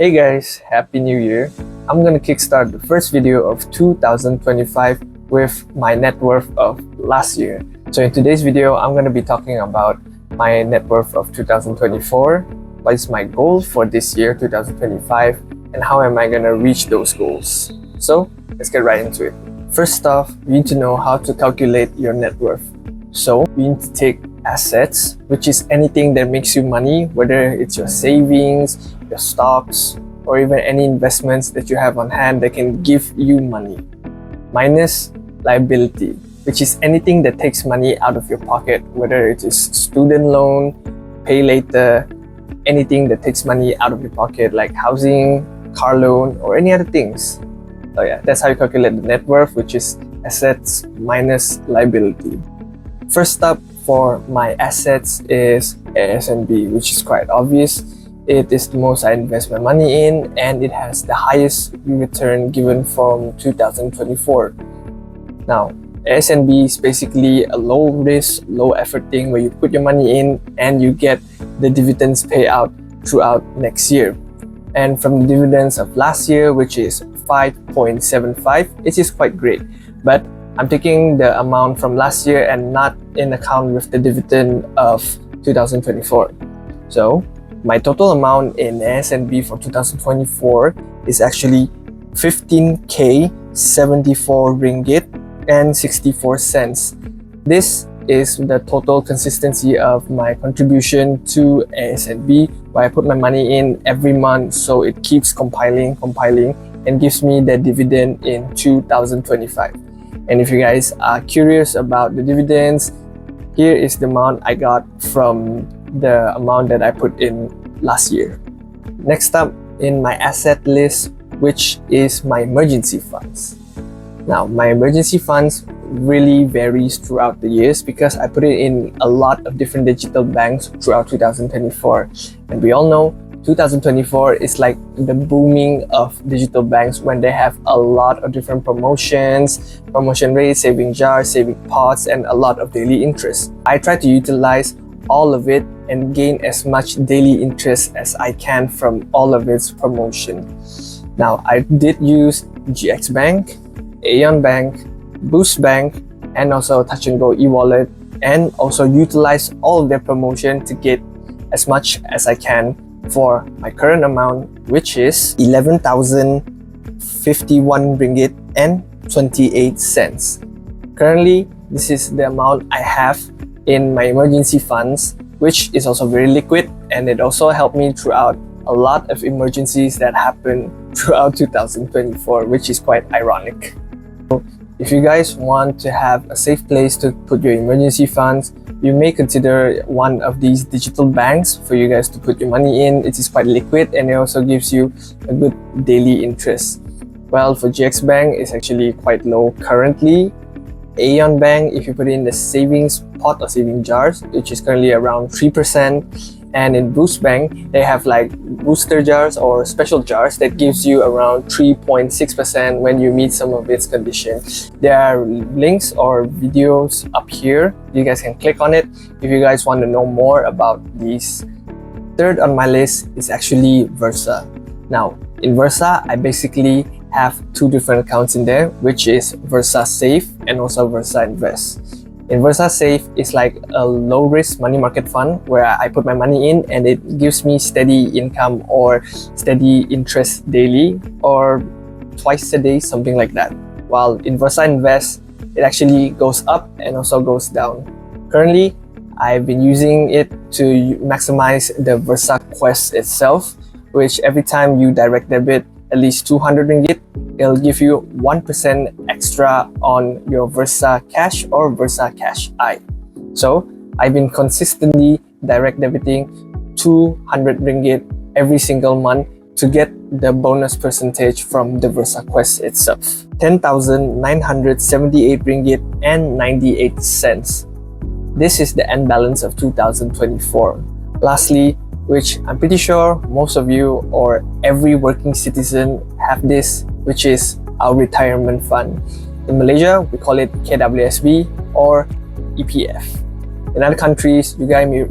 Hey guys, Happy New Year! I'm gonna kickstart the first video of 2025 with my net worth of last year. So in today's video, I'm gonna be talking about my net worth of 2024, what is my goal for this year, 2025, and how am I gonna reach those goals. So let's get right into it. First off, you need to know how to calculate your net worth. So you need to take assets, which is anything that makes you money, whether it's your savings, your stocks, or even any investments that you have on hand that can give you money, minus liability, which is anything that takes money out of your pocket, whether it is student loan, pay later, anything that takes money out of your pocket like housing, car loan, or any other things. So yeah, that's how you calculate the net worth, which is assets minus liability. First up for my assets is ASNB, which is quite obvious. It is the most I invest my money in, and it has the highest return given from 2024. Now, ASNB is basically a low risk, low effort thing where you put your money in and you get the dividends payout throughout next year. And from the dividends of last year, which is 5.75, it is quite great. But I'm taking the amount from last year and not in account with the dividend of 2024. So my total amount in ASNB for 2024 is actually 15k 74 ringgit and 64 cents. This is the total consistency of my contribution to ASNB, where I put my money in every month, so it keeps compiling and gives me the dividend in 2025. And if you guys are curious about the dividends, here is the amount I got from the amount that I put in last year. Next up in my asset list, which is my emergency funds. Now, my emergency funds really varies throughout the years because I put it in a lot of different digital banks throughout 2024. And we all know 2024 is like the booming of digital banks when they have a lot of different promotions, promotion rates, saving jars, saving pots, and a lot of daily interest. I try to utilize all of it and gain as much daily interest as I can from all of its promotion. Now, I did use GX Bank, Aeon Bank, Boost Bank, and also Touch and Go e-wallet, and also utilize all of their promotion to get as much as I can for my current amount, which is 11,051 ringgit and 28 cents. Currently, this is the amount I have in my emergency funds, which is also very liquid, and it also helped me throughout a lot of emergencies that happened throughout 2024, which is quite ironic. So if you guys want to have a safe place to put your emergency funds, you may consider one of these digital banks for you guys to put your money in. It is quite liquid and it also gives you a good daily interest. Well, for GX Bank, it's actually quite low currently. Aeon Bank, if you put in the savings pot or saving jars, which is currently around 3%. And in Boost Bank, they have like booster jars or special jars that gives you around 3.6% when you meet some of its conditions. There are links or videos up here. You guys can click on it if you guys want to know more about these. Third on my list is actually Versa. Now, in Versa, I basically have two different accounts in there, which is Versa Save and also Versa Invest. In Versa Save is like a low-risk money market fund where I put my money in and it gives me steady income or steady interest daily or twice a day, something like that. While in Versa Invest, it actually goes up and also goes down. Currently, I've been using it to maximize the Versa Quest itself, which every time you direct debit at least 200 ringgit, it'll give you 1% extra on your Versa Cash or Versa Cash I. So I've been consistently direct debiting 200 ringgit every single month to get the bonus percentage from the Versa Quest itself. 10,978 ringgit and 98 cents. This is the end balance of 2024. Lastly, which I'm pretty sure most of you or every working citizen have this, which is our retirement fund. In Malaysia, we call it KWSB or EPF. In other countries, you guys may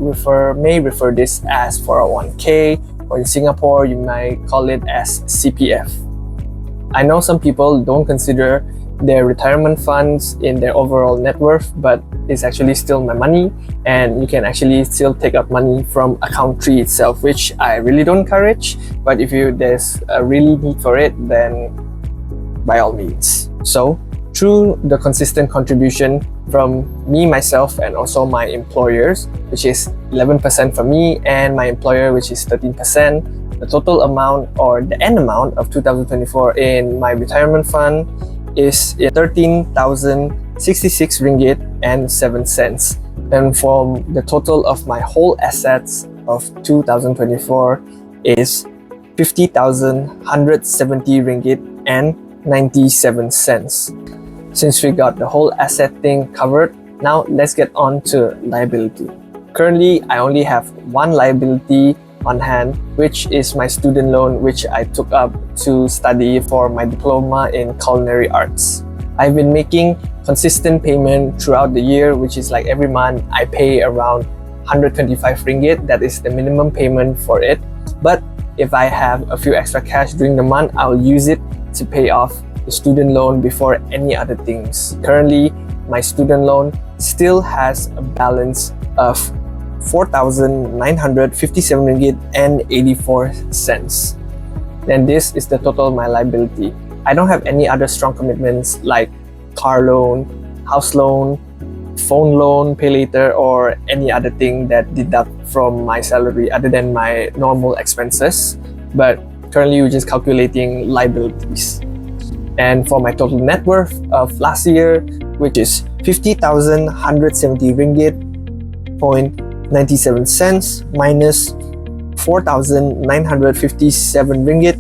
refer this as 401k or in Singapore, you might call it as CPF. I know some people don't consider their retirement funds in their overall net worth, but it's actually still my money, and you can actually still take out money from account 3 itself, which I really don't encourage. But if there's a really need for it, then by all means. So through the consistent contribution from me, myself, and also my employers, which is 11% for me and my employer, which is 13%, the total amount or the end amount of 2024 in my retirement fund is 13,066 ringgit and 7 cents. And from the total of my whole assets of 2024 is 50,170 ringgit and 97 cents. Since we got the whole asset thing covered, now let's get on to liability. Currently, I only have one liability on hand, which is my student loan, which I took up to study for my diploma in culinary arts. I've been making consistent payment throughout the year, which is like every month I pay around 125 ringgit. That is the minimum payment for it. But if I have a few extra cash during the month, I'll use it to pay off the student loan before any other things. Currently, my student loan still has a balance of 4,957 ringgit and 84 cents. And this is the total of my liability. I don't have any other strong commitments like car loan, house loan, phone loan, pay later, or any other thing that deduct from my salary other than my normal expenses. But currently we're just calculating liabilities. And for my total net worth of last year, which is 50,170 ringgit, 97 cents minus 4,957 ringgit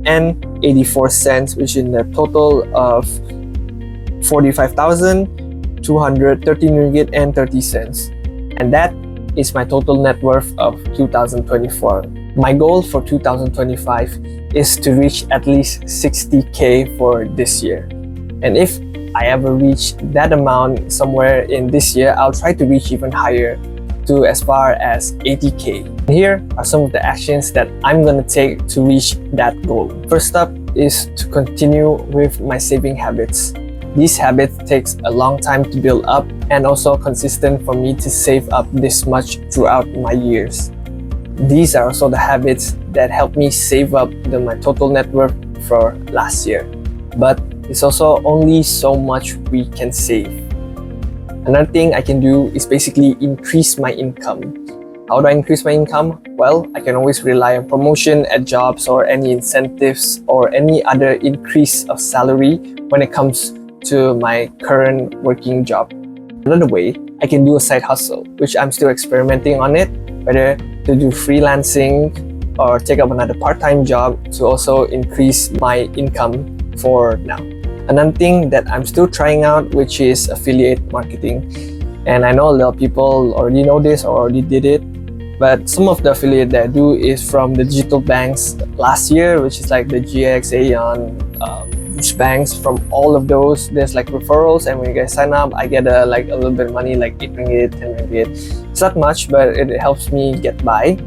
and 84 cents, which is the total of 45,213 ringgit and 30 cents. And that is my total net worth of 2024. My goal for 2025 is to reach at least 60k for this year. And if I ever reach that amount somewhere in this year, I'll try to reach even higher, to as far as 80k. Here are some of the actions that I'm gonna take to reach that goal. First up is to continue with my saving habits. These habits takes a long time to build up and also consistent for me to save up this much throughout my years. These are also the habits that help me save up my total net worth for last year. But it's also only so much we can save. Another thing I can do is basically increase my income. How do I increase my income? Well, I can always rely on promotion at jobs or any incentives or any other increase of salary when it comes to my current working job. Another way, I can do a side hustle, which I'm still experimenting on it, whether to do freelancing or take up another part-time job to also increase my income for now. Another thing that I'm still trying out, which is affiliate marketing. And I know a lot of people already know this or already did it, but some of the affiliate that I do is from the digital banks last year, which is like the GX, Aeon, banks. From all of those, there's like referrals, and when you guys sign up, I get a little bit of money, like 8 ringgit, 10 ringgit. It's not much, but it helps me get by.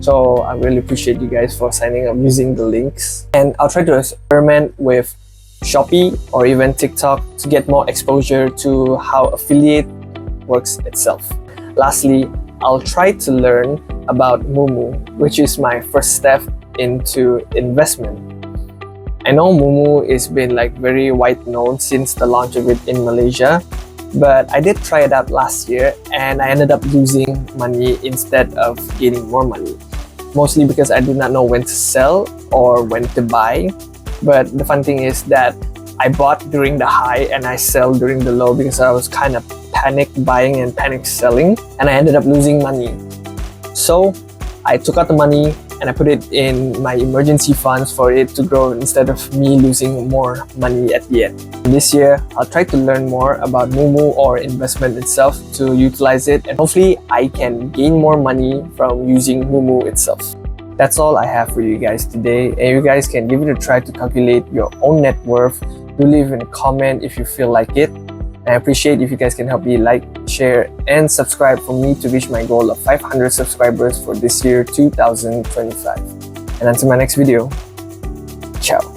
So I really appreciate you guys for signing up using the links. And I'll try to experiment with Shopee or even TikTok to get more exposure to how affiliate works itself. Lastly, I'll try to learn about Moomoo, which is my first step into investment. I know Moomoo has been very wide known since the launch of it in Malaysia, but I did try it out last year and I ended up losing money instead of gaining more money. Mostly because I did not know when to sell or when to buy. But the fun thing is that I bought during the high and I sell during the low because I was kind of panic buying and panic selling, and I ended up losing money. So I took out the money and I put it in my emergency funds for it to grow instead of me losing more money at the end. This year, I'll try to learn more about Moomoo or investment itself to utilize it, and hopefully I can gain more money from using Moomoo itself. That's all I have for you guys today, and you guys can give it a try to calculate your own net worth. Do leave in a comment if you feel like it. I appreciate if you guys can help me like, share, and subscribe for me to reach my goal of 500 subscribers for this year, 2025. And until my next video, ciao.